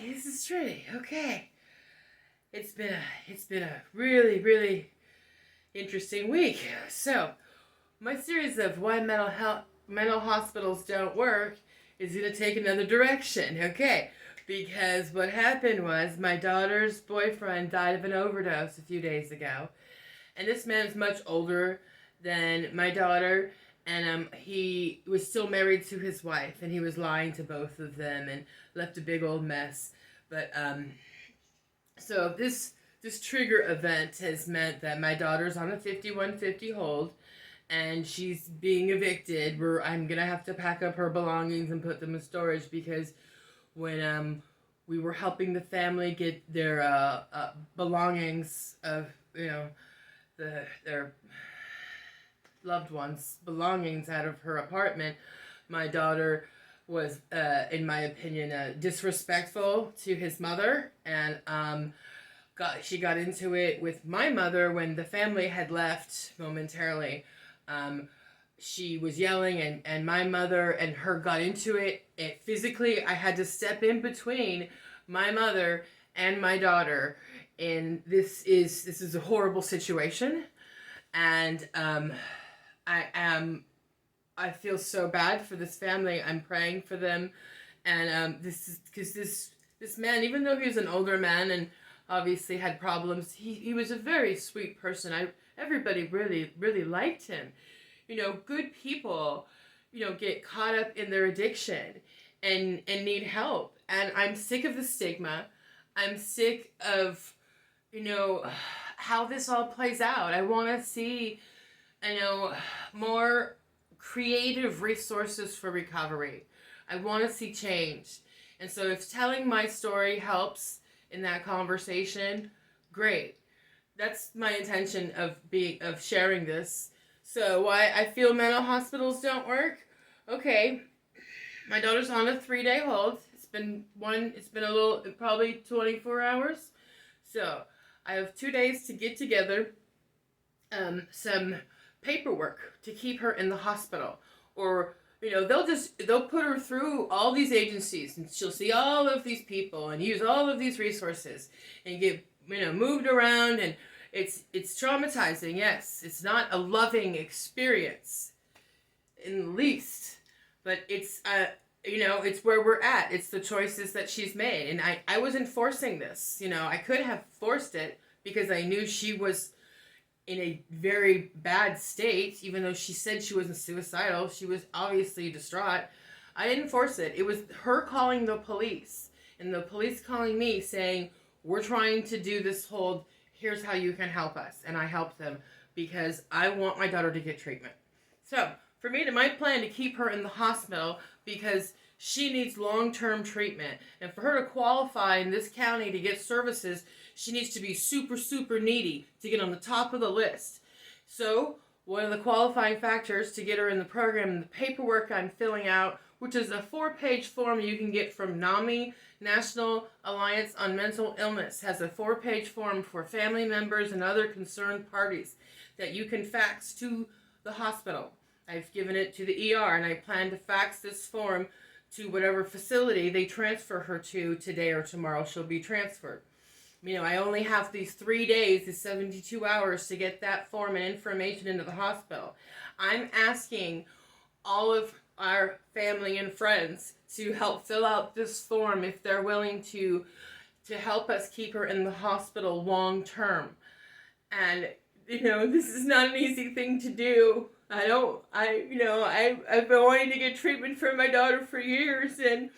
this is Trinity. Okay. It's been a really interesting week. So, my series of why mental hospitals don't work is going to take another direction. Okay. Because what happened was my daughter's boyfriend died of an overdose a few days ago. And this man is much older than my daughter, and he was still married to his wife, and he was lying to both of them and left a big old mess. But so this trigger event has meant that my daughter's on a 5150 hold, and she's being evicted. I'm gonna have to pack up her belongings and put them in storage because when we were helping the family get their belongings of their loved ones' belongings out of her apartment, my daughter was, in my opinion, disrespectful to his mother, and she got into it with my mother when the family had left momentarily. She was yelling, and my mother and her got into it. Physically, I had to step in between my mother and my daughter. And this is a horrible situation, and I feel so bad for this family. I'm praying for them, and this is because this man, even though he was an older man and obviously had problems, he was a very sweet person. Everybody really liked him. Good people, get caught up in their addiction and need help. And I'm sick of the stigma. I'm sick of how this all plays out. I want to see, more creative resources for recovery. I want to see change. And so if telling my story helps in that conversation, great. That's my intention of sharing this. So why I feel mental hospitals don't work? Okay. My daughter's on a 3-day hold. It's been probably 24 hours. So I have 2 days to get together some paperwork to keep her in the hospital. Or, they'll put her through all these agencies, and she'll see all of these people and use all of these resources and get, moved around, and it's traumatizing. Yes, it's not a loving experience in the least, but it's it's where we're at. It's the choices that she's made. And I wasn't forcing this. I could have forced it because I knew she was in a very bad state. Even though she said she wasn't suicidal, she was obviously distraught. I didn't force it. It was her calling the police, and the police calling me saying, we're trying to do this hold. Here's how you can help us. And I helped them because I want my daughter to get treatment. So for me, my plan to keep her in the hospital because she needs long-term treatment. And for her to qualify in this county to get services, she needs to be super needy to get on the top of the list. So one of the qualifying factors to get her in the program, and the paperwork I'm filling out, which is a 4-page form you can get from NAMI, National Alliance on Mental Illness, has a 4-page form for family members and other concerned parties that you can fax to the hospital. I've given it to the ER, and I plan to fax this form to whatever facility they transfer her to today or tomorrow. She'll be transferred. I only have these 3 days, these 72 hours to get that form and information into the hospital. I'm asking all of our family and friends to help fill out this form if they're willing to help us keep her in the hospital long term. And, this is not an easy thing to do. I've been wanting to get treatment for my daughter for years, and,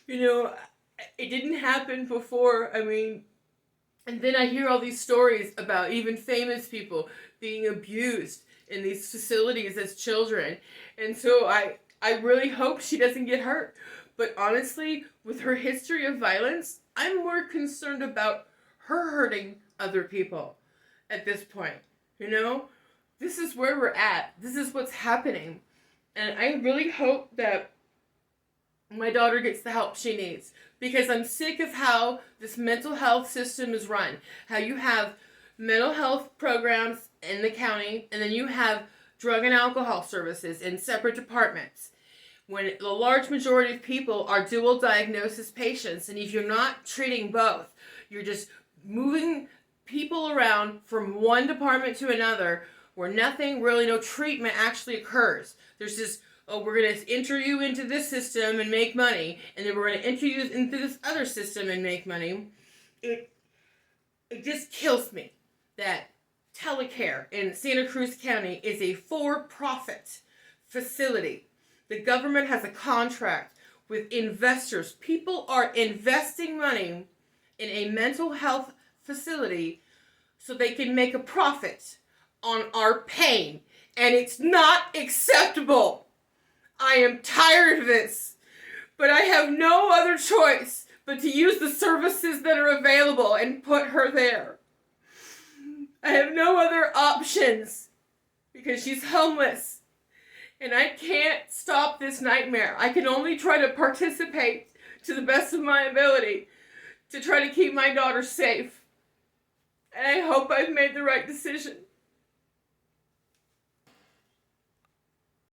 it didn't happen before. And then I hear all these stories about even famous people being abused in these facilities as children. And so I really hope she doesn't get hurt. But honestly, with her history of violence, I'm more concerned about her hurting other people at this point. This is where we're at. This is what's happening. And I really hope that my daughter gets the help she needs. Because I'm sick of how this mental health system is run. How you have mental health programs in the county, and then you have drug and alcohol services in separate departments. when the large majority of people are dual diagnosis patients, and if you're not treating both, you're just moving people around from one department to another where nothing really, no treatment actually occurs. There's this, oh, we're going to enter you into this system and make money, and then we're going to enter you into this other system and make money. It just kills me that Telecare in Santa Cruz County is a for-profit facility. The government has a contract with investors. People are investing money in a mental health facility so they can make a profit on our pain. And it's not acceptable. I am tired of this. But I have no other choice but to use the services that are available and put her there. I have no other options because she's homeless. And I can't stop this nightmare. I can only try to participate to the best of my ability to try to keep my daughter safe. And I hope I've made the right decision.